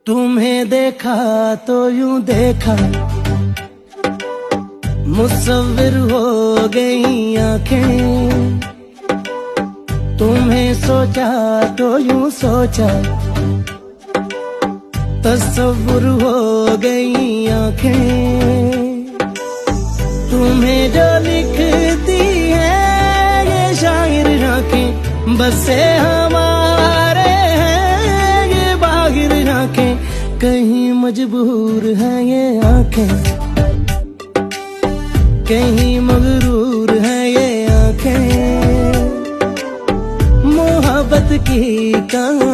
तुम्हें देखा तो यूं देखा, मुसव्विर हो गई आंखें। तुम्हें सोचा तो यूं सोचा, तसव्वुर हो गई आंखें। तुम्हें जो लिखती है ये शायर आंखें, बसे हमारे हैं ये बाहिर आंखें। कहीं मजबूर है ये आंखें, कहीं मगरूर है ये आंखें। मोहब्बत की कहानी